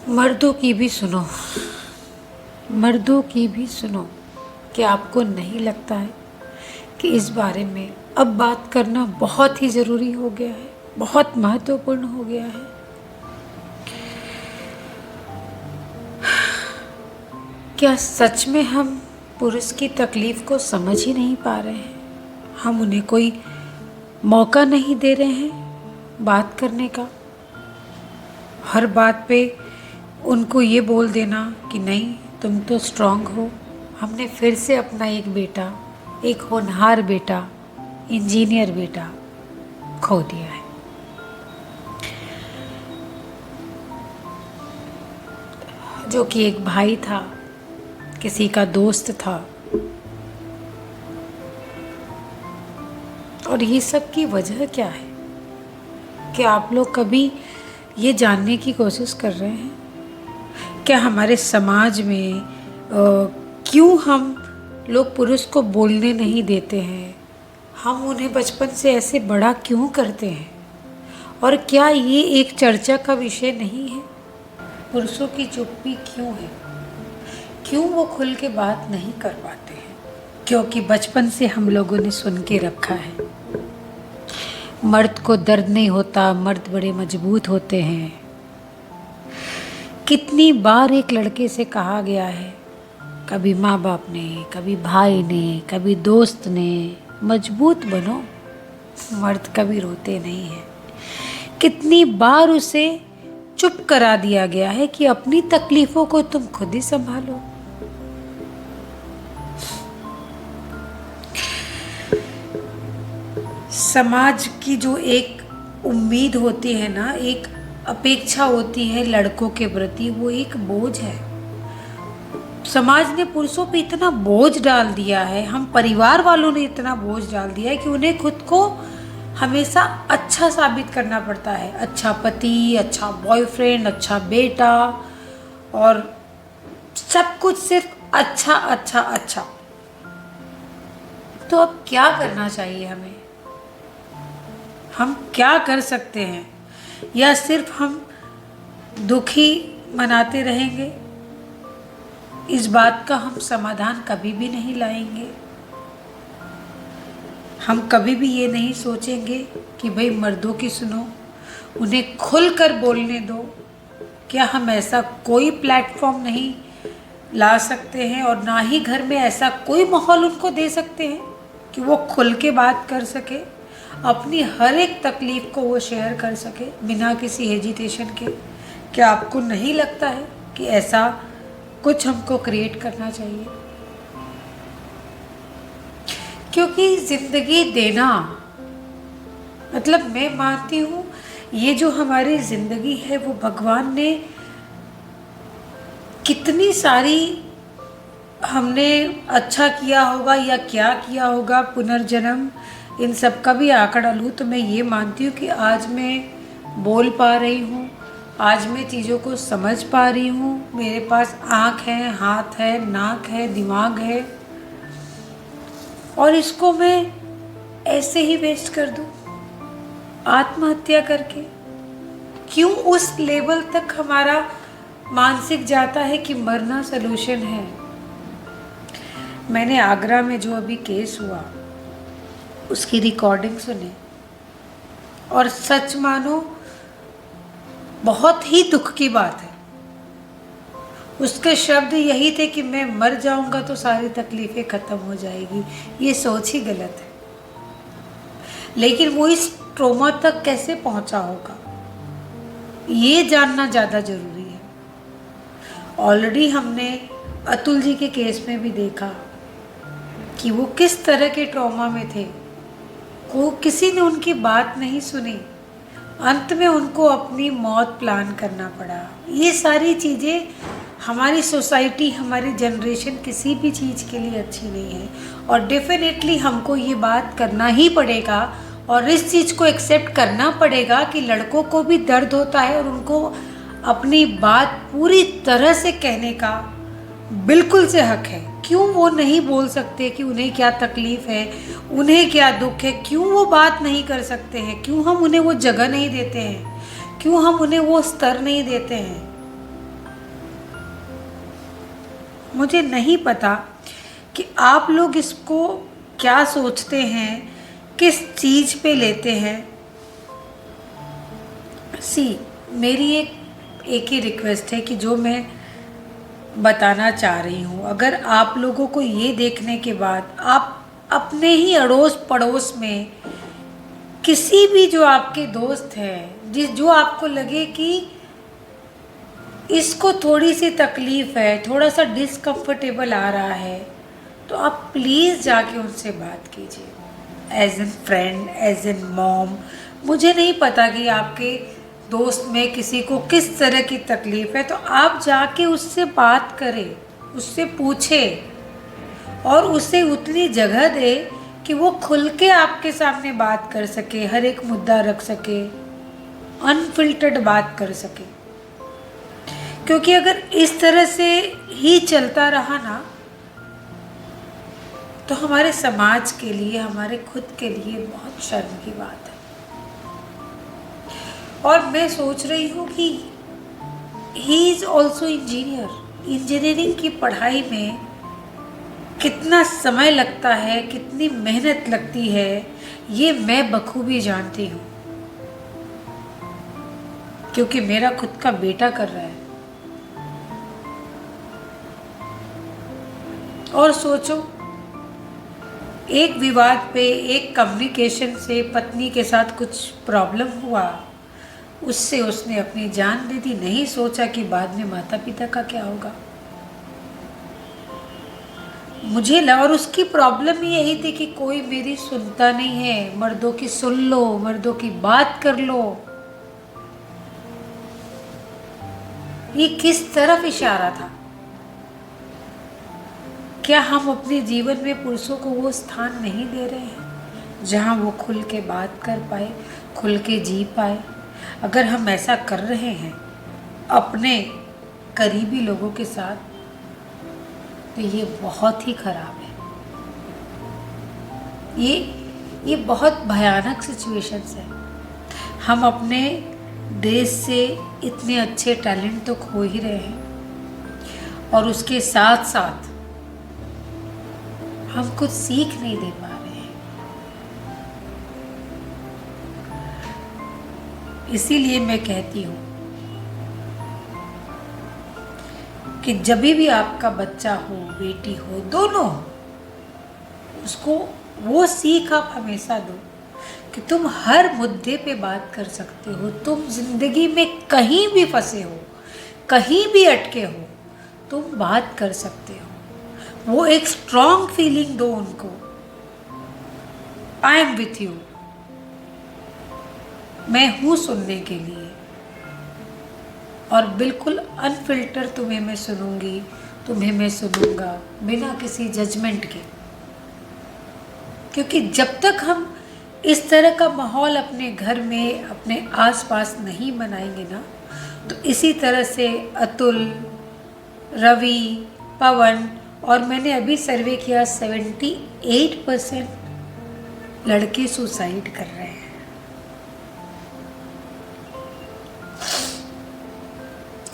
मर्दों की भी सुनो, मर्दों की भी सुनो। कि आपको नहीं लगता है कि इस बारे में अब बात करना बहुत ही ज़रूरी हो गया है, बहुत महत्वपूर्ण हो गया है। क्या सच में हम पुरुष की तकलीफ़ को समझ ही नहीं पा रहे हैं? हम उन्हें कोई मौका नहीं दे रहे हैं बात करने का। हर बात पे उनको ये बोल देना कि नहीं तुम तो स्ट्रांग हो। हमने फिर से अपना एक बेटा, एक होनहार बेटा, इंजीनियर बेटा खो दिया है। जो कि एक भाई था, किसी का दोस्त था। और ये सब की वजह क्या है? कि आप लोग कभी ये जानने की कोशिश कर रहे हैं क्या हमारे समाज में क्यों हम लोग पुरुष को बोलने नहीं देते हैं? हम उन्हें बचपन से ऐसे बड़ा क्यों करते हैं? और क्या ये एक चर्चा का विषय नहीं है? पुरुषों की चुप्पी क्यों है? क्यों वो खुल के बात नहीं कर पाते हैं? क्योंकि बचपन से हम लोगों ने सुन के रखा है मर्द को दर्द नहीं होता, मर्द बड़े मजबूत होते हैं। कितनी बार एक लड़के से कहा गया है, कभी माँ बाप ने, कभी भाई ने, कभी दोस्त ने, मजबूत बनो, मर्द कभी रोते नहीं हैं। कितनी बार उसे चुप करा दिया गया है कि अपनी तकलीफ़ों को तुम खुद ही संभालो। समाज की जो एक उम्मीद होती है ना, एक अपेक्षा होती है लड़कों के प्रति, वो एक बोझ है। समाज ने पुरुषों पे इतना बोझ डाल दिया है, हम परिवार वालों ने इतना बोझ डाल दिया है कि उन्हें खुद को हमेशा अच्छा साबित करना पड़ता है। अच्छा पति, अच्छा बॉयफ्रेंड, अच्छा बेटा, और सब कुछ सिर्फ अच्छा अच्छा अच्छा। तो अब क्या करना चाहिए हमें? हम क्या कर सकते हैं? या सिर्फ हम दुखी मनाते रहेंगे? इस बात का हम समाधान कभी भी नहीं लाएंगे। हम कभी भी ये नहीं सोचेंगे कि भाई मर्दों की सुनो, उन्हें खुलकर बोलने दो। क्या हम ऐसा कोई प्लेटफॉर्म नहीं ला सकते हैं और ना ही घर में ऐसा कोई माहौल उनको दे सकते हैं कि वो खुल के बात कर सके, अपनी हर एक तकलीफ़ को वो शेयर कर सके बिना किसी हेजिटेशन के? क्या आपको नहीं लगता है कि ऐसा कुछ हमको क्रिएट करना चाहिए? क्योंकि ज़िंदगी देना मतलब, मैं मानती हूँ ये जो हमारी ज़िंदगी है वो भगवान ने कितनी सारी, हमने अच्छा किया होगा या क्या किया होगा, पुनर्जन्म, इन सब का भी आंकड़ा लूँ तो मैं ये मानती हूँ कि आज मैं बोल पा रही हूँ, आज मैं चीज़ों को समझ पा रही हूँ, मेरे पास आँख है, हाथ है, नाक है, दिमाग है, और इसको मैं ऐसे ही वेस्ट कर दूँ आत्महत्या करके? क्यों उस लेवल तक हमारा मानसिक जाता है कि मरना सलूशन है? मैंने आगरा में जो अभी केस हुआ उसकी रिकॉर्डिंग सुनी और सच मानो बहुत ही दुख की बात है। उसके शब्द यही थे कि मैं मर जाऊंगा तो सारी तकलीफ़ें ख़त्म हो जाएगी। ये सोच ही गलत है। लेकिन वो इस ट्रॉमा तक कैसे पहुंचा होगा ये जानना ज़्यादा ज़रूरी है। ऑलरेडी हमने अतुल जी के केस में भी देखा कि वो किस तरह के ट्रॉमा में थे। को किसी ने उनकी बात नहीं सुनी, अंत में उनको अपनी मौत प्लान करना पड़ा। ये सारी चीज़ें, हमारी सोसाइटी, हमारी जनरेशन किसी भी चीज़ के लिए अच्छी नहीं है। और डेफिनेटली हमको ये बात करना ही पड़ेगा और इस चीज़ को एक्सेप्ट करना पड़ेगा कि लड़कों को भी दर्द होता है और उनको अपनी बात पूरी तरह से कहने का बिल्कुल से हक है। क्यों वो नहीं बोल सकते कि उन्हें क्या तकलीफ़ है, उन्हें क्या दुख है? क्यों वो बात नहीं कर सकते हैं? क्यों हम उन्हें वो जगह नहीं देते हैं? क्यों हम उन्हें वो स्तर नहीं देते हैं? मुझे नहीं पता कि आप लोग इसको क्या सोचते हैं, किस चीज़ पे लेते हैं। मेरी एक ही रिक्वेस्ट है कि जो मैं बताना चाह रही हूँ, अगर आप लोगों को ये देखने के बाद आप अपने ही अड़ोस पड़ोस में किसी भी जो आपके दोस्त हैं, जो आपको लगे कि इसको थोड़ी सी तकलीफ़ है, थोड़ा सा डिसकम्फर्टेबल आ रहा है, तो आप प्लीज़ जाके उनसे बात कीजिए as an friend, as an mom. मुझे नहीं पता कि आपके दोस्त में किसी को किस तरह की तकलीफ़ है, तो आप जाके उससे बात करें, उससे पूछें और उसे उतनी जगह दे कि वो खुल के आपके सामने बात कर सके, हर एक मुद्दा रख सके, अनफिल्टर्ड बात कर सके। क्योंकि अगर इस तरह से ही चलता रहा ना, तो हमारे समाज के लिए, हमारे खुद के लिए बहुत शर्म की बात है। और मैं सोच रही हूँ कि he is also engineer. Engineering की पढ़ाई में कितना समय लगता है, कितनी मेहनत लगती है, ये मैं बखूबी जानती हूँ, क्योंकि मेरा खुद का बेटा कर रहा है। और सोचो, एक विवाद पे, एक कम्युनिकेशन से पत्नी के साथ कुछ प्रॉब्लम हुआ, उससे उसने अपनी जान दे दी। नहीं सोचा कि बाद में माता पिता का क्या होगा। मुझे लगा, और उसकी प्रॉब्लम ही यही थी कि कोई मेरी सुनता नहीं है। मर्दों की सुन लो, मर्दों की बात कर लो। ये किस तरफ इशारा था? क्या हम अपने जीवन में पुरुषों को वो स्थान नहीं दे रहे हैं जहाँ वो खुल के बात कर पाए, खुल के जी पाए? अगर हम ऐसा कर रहे हैं अपने करीबी लोगों के साथ, तो ये बहुत ही खराब है। ये बहुत भयानक सिचुएशंस है। हम अपने देश से इतने अच्छे टैलेंट तो खो ही रहे हैं, और उसके साथ साथ हम कुछ सीख नहीं दे पा रहे हैं। इसीलिए मैं कहती हूँ कि जब भी आपका बच्चा हो, बेटी हो, दोनों हो, उसको वो सीख आप हमेशा दो कि तुम हर मुद्दे पे बात कर सकते हो। तुम जिंदगी में कहीं भी फंसे हो, कहीं भी अटके हो, तुम बात कर सकते हो। वो एक स्ट्रॉन्ग फीलिंग दो उनको, आई एम विथ यू, मैं हूँ सुनने के लिए, और बिल्कुल अनफिल्टर तुम्हें मैं सुनूंगी, तुम्हें मैं सुनूंगा, बिना किसी जजमेंट के। क्योंकि जब तक हम इस तरह का माहौल अपने घर में, अपने आसपास नहीं बनाएंगे ना, तो इसी तरह से अतुल, रवि, पवन, और मैंने अभी सर्वे किया 78% लड़के सुसाइड कर रहे हैं।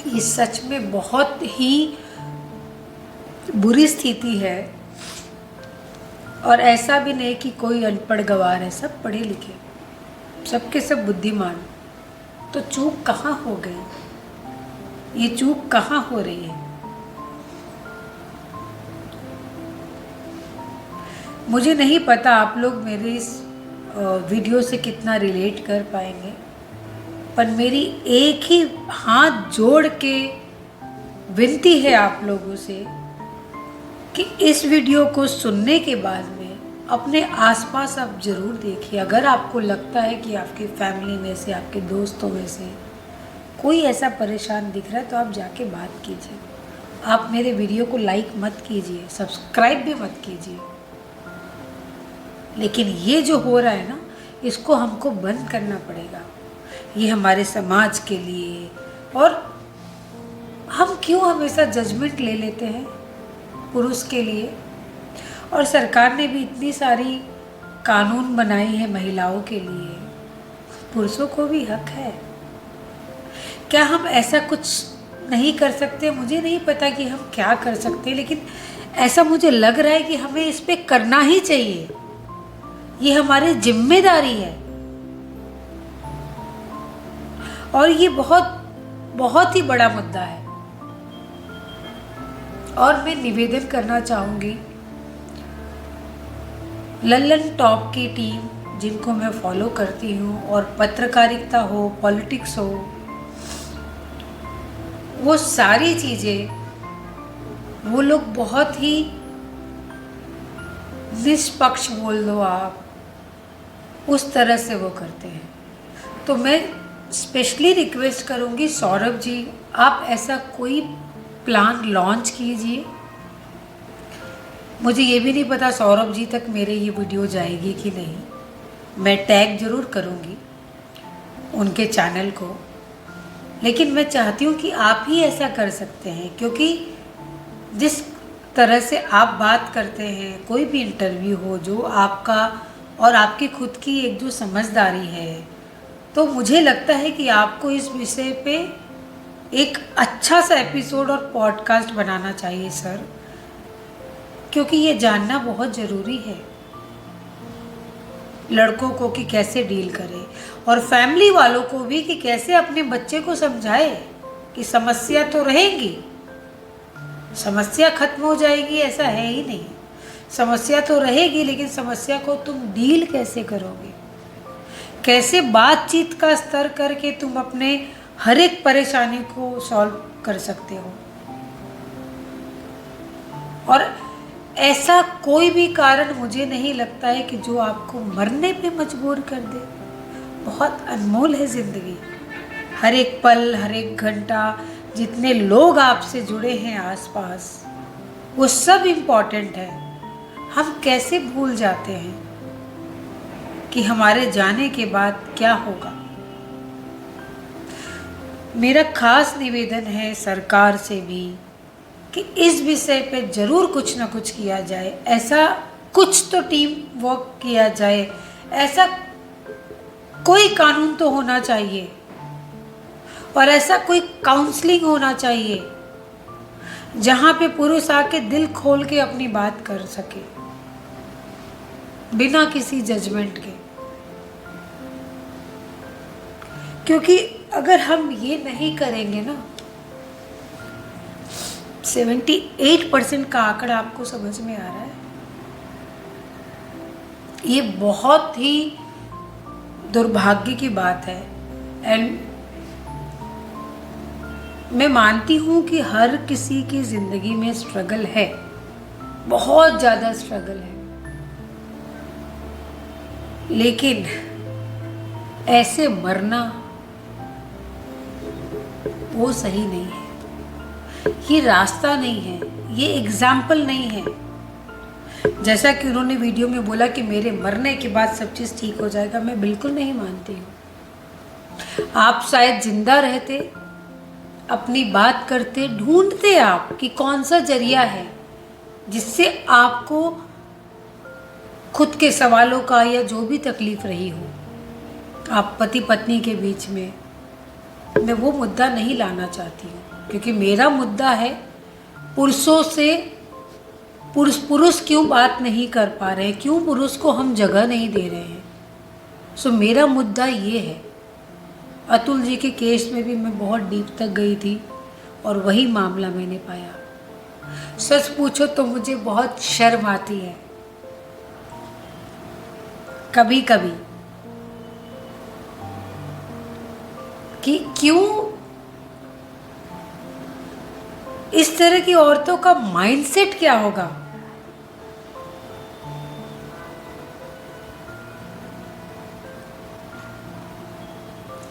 ये सच में बहुत ही बुरी स्थिति है। और ऐसा भी नहीं कि कोई अनपढ़ गवार है, सब पढ़े लिखे, सबके सब बुद्धिमान। तो चूक कहाँ हो गई? ये चूक कहाँ हो रही है? मुझे नहीं पता आप लोग मेरे इस वीडियो से कितना रिलेट कर पाएंगे, पर मेरी एक ही हाथ जोड़ के विनती है आप लोगों से कि इस वीडियो को सुनने के बाद में अपने आसपास आप ज़रूर देखिए। अगर आपको लगता है कि आपकी फैमिली में से, आपके दोस्तों में से कोई ऐसा परेशान दिख रहा है, तो आप जाके बात कीजिए। आप मेरे वीडियो को लाइक मत कीजिए, सब्सक्राइब भी मत कीजिए, लेकिन ये जो हो रहा है ना, इसको हमको बंद करना पड़ेगा। ये हमारे समाज के लिए। और हम क्यों हमेशा जजमेंट ले लेते हैं पुरुष के लिए? और सरकार ने भी इतनी सारी कानून बनाई है महिलाओं के लिए, पुरुषों को भी हक है। क्या हम ऐसा कुछ नहीं कर सकते, मुझे नहीं पता कि हम क्या कर सकते, लेकिन ऐसा मुझे लग रहा है कि हमें इस पे करना ही चाहिए। ये हमारी जिम्मेदारी है और ये बहुत बहुत ही बड़ा मुद्दा है। और मैं निवेदन करना चाहूँगी लल्लन टॉप की टीम, जिनको मैं फॉलो करती हूँ, और पत्रकारिता हो, पॉलिटिक्स हो, वो सारी चीज़ें वो लोग बहुत ही निष्पक्ष बोल दो आप, उस तरह से वो करते हैं। तो मैं स्पेशली रिक्वेस्ट करूँगी सौरभ जी, आप ऐसा कोई प्लान लॉन्च कीजिए। मुझे ये भी नहीं पता सौरभ जी तक मेरे ये वीडियो जाएगी कि नहीं, मैं टैग ज़रूर करूँगी उनके चैनल को, लेकिन मैं चाहती हूँ कि आप ही ऐसा कर सकते हैं, क्योंकि जिस तरह से आप बात करते हैं, कोई भी इंटरव्यू हो, जो आपका और आपकी खुद की एक जो समझदारी है, तो मुझे लगता है कि आपको इस विषय पे एक अच्छा सा एपिसोड और पॉडकास्ट बनाना चाहिए सर, क्योंकि ये जानना बहुत ज़रूरी है लड़कों को कि कैसे डील करें, और फैमिली वालों को भी कि कैसे अपने बच्चे को समझाए कि समस्या तो रहेगी, समस्या खत्म हो जाएगी ऐसा है ही नहीं, समस्या तो रहेगी, लेकिन समस्या को तुम डील कैसे करोगे, कैसे बातचीत का स्तर करके तुम अपने हर एक परेशानी को सॉल्व कर सकते हो। और ऐसा कोई भी कारण मुझे नहीं लगता है कि जो आपको मरने पे मजबूर कर दे। बहुत अनमोल है ज़िंदगी, हर एक पल, हर एक घंटा, जितने लोग आपसे जुड़े हैं आसपास, वो सब इम्पॉर्टेंट है। हम कैसे भूल जाते हैं कि हमारे जाने के बाद क्या होगा। मेरा खास निवेदन है सरकार से भी कि इस विषय पे ज़रूर कुछ ना कुछ किया जाए, ऐसा कुछ तो टीम वर्क किया जाए, ऐसा कोई कानून तो होना चाहिए, और ऐसा कोई काउंसलिंग होना चाहिए जहाँ पे पुरुष आके दिल खोल के अपनी बात कर सके बिना किसी जजमेंट के। क्योंकि अगर हम ये नहीं करेंगे ना, 78% का आंकड़ा आपको समझ में आ रहा है, ये बहुत ही दुर्भाग्य की बात है। एंड मैं मानती हूँ कि हर किसी की ज़िंदगी में स्ट्रगल है, बहुत ज़्यादा स्ट्रगल है, लेकिन ऐसे मरना वो सही नहीं है, ये रास्ता नहीं है, ये एग्जाम्पल नहीं है। जैसा कि उन्होंने वीडियो में बोला कि मेरे मरने के बाद सब चीज़ ठीक हो जाएगा, मैं बिल्कुल नहीं मानती हूँ। आप शायद जिंदा रहते, अपनी बात करते, ढूंढते आप कि कौन सा जरिया है जिससे आपको खुद के सवालों का या जो भी तकलीफ रही हो आप पति पत्नी के बीच में, मैं वो मुद्दा नहीं लाना चाहती हूँ, क्योंकि मेरा मुद्दा है पुरुषों से, पुरुष क्यों बात नहीं कर पा रहे, क्यों पुरुष को हम जगह नहीं दे रहे हैं। सो मेरा मुद्दा ये है। अतुल जी के केस में भी मैं बहुत डीप तक गई थी और वही मामला मैंने पाया। सच पूछो तो मुझे बहुत शर्म आती है कभी कभी कि क्यों इस तरह की औरतों का माइंडसेट क्या होगा।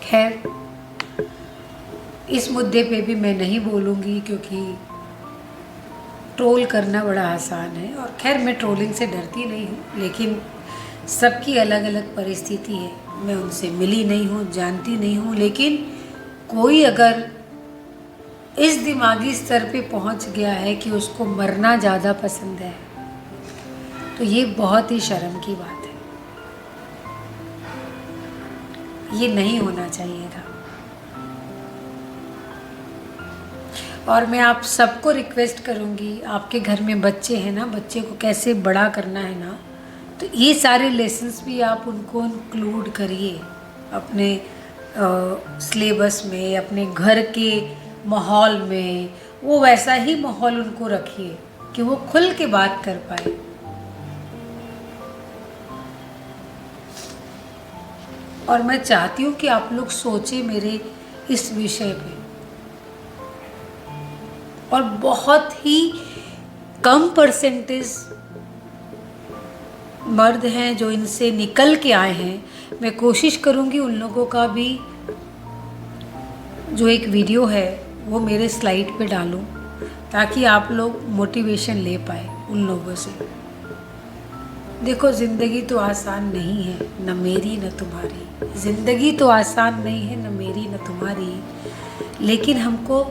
खैर, इस मुद्दे पे भी मैं नहीं बोलूँगी, क्योंकि ट्रोल करना बड़ा आसान है, और खैर मैं ट्रोलिंग से डरती नहीं हूँ, लेकिन सबकी अलग अलग परिस्थिति है। मैं उनसे मिली नहीं हूँ, जानती नहीं हूँ, लेकिन कोई अगर इस दिमागी स्तर पे पहुँच गया है कि उसको मरना ज़्यादा पसंद है, तो ये बहुत ही शर्म की बात है। ये नहीं होना चाहिए था। और मैं आप सबको रिक्वेस्ट करूँगी, आपके घर में बच्चे हैं ना, बच्चे को कैसे बड़ा करना है ना, तो ये सारे लेसन्स भी आप उनको इंक्लूड करिए अपने सिलेबस में, अपने घर के माहौल में। वो वैसा ही माहौल उनको रखिए कि वो खुल के बात कर पाए। और मैं चाहती हूँ कि आप लोग सोचें मेरे इस विषय पे। और बहुत ही कम परसेंटेज मर्द हैं जो इनसे निकल के आए हैं। मैं कोशिश करूँगी उन लोगों का भी जो एक वीडियो है वो मेरे स्लाइड पे डालूं, ताकि आप लोग मोटिवेशन ले पाए उन लोगों से। देखो, ज़िंदगी तो आसान नहीं है, न मेरी न तुम्हारी। ज़िंदगी तो आसान नहीं है, न मेरी न तुम्हारी। लेकिन हमको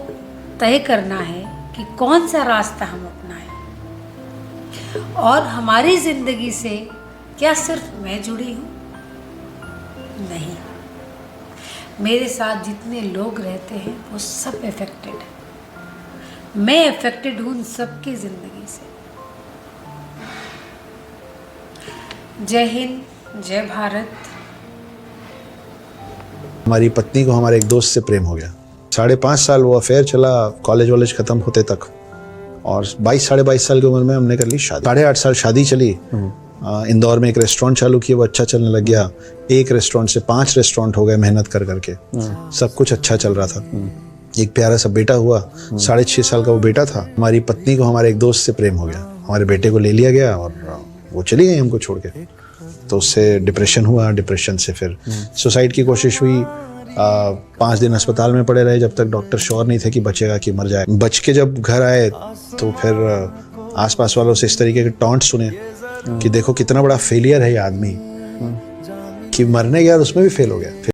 तय करना है कि कौन सा रास्ता हम अपनाएं। और हमारी ज़िंदगी से क्या सिर्फ मैं जुड़ी हूँ? नहीं, मेरे साथ जितने लोग रहते हैं वो सब अफेक्टेड है। मैं अफेक्टेड हूँ उन सबकी ज़िंदगी से। जय हिंद, जय भारत। हमारी पत्नी को हमारे एक दोस्त से प्रेम हो गया। 5.5 साल वो अफेयर चला, कॉलेज वॉलेज खत्म होते तक। और 22-22.5 साल की उम्र में हमने कर ली शादी। 8.5 साल शादी चली। इंदौर में एक रेस्टोरेंट चालू किया, वो अच्छा चलने लग गया। एक रेस्टोरेंट से 5 रेस्टोरेंट हो गए मेहनत कर करके। सब कुछ अच्छा चल रहा था। एक प्यारा सा बेटा हुआ, 6.5 साल का वो बेटा था। हमारी पत्नी को हमारे एक दोस्त से प्रेम हो गया। हमारे बेटे को ले लिया गया और वो चली गई हमको छोड़ के। तो उससे डिप्रेशन हुआ, डिप्रेशन से फिर सुसाइड की कोशिश हुई। 5 दिन अस्पताल में पड़े रहे जब तक डॉक्टर श्योर नहीं थे कि बचेगा कि मर जाए। बच के जब घर आए तो फिर आसपास वालों से इस तरीके के टॉन्ट सुने कि देखो कितना बड़ा फेलियर है ये आदमी, कि मरने गया और उसमें भी फेल हो गया।